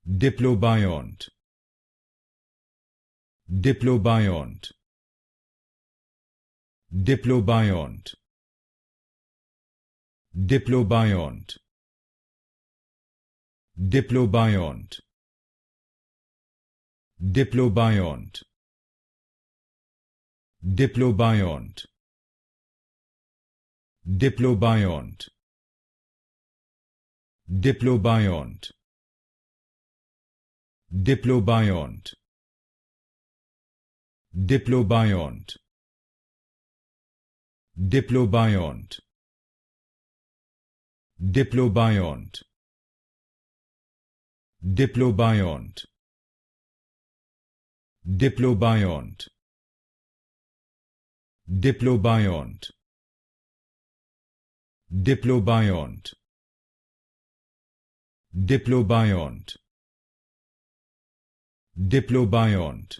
Diplobiont. Diplobiont. Diplobiont. Diplobiont. Diplobiont. Diplobiont. Diplobiont. Diplobiont. Diplobiont. Diplobiont. Diplobiont. Diplobiont. Diplobiont. Diplobiont. Diplobiont. Diplobiont. Diplobiont. Diplobiont. Diplobiont.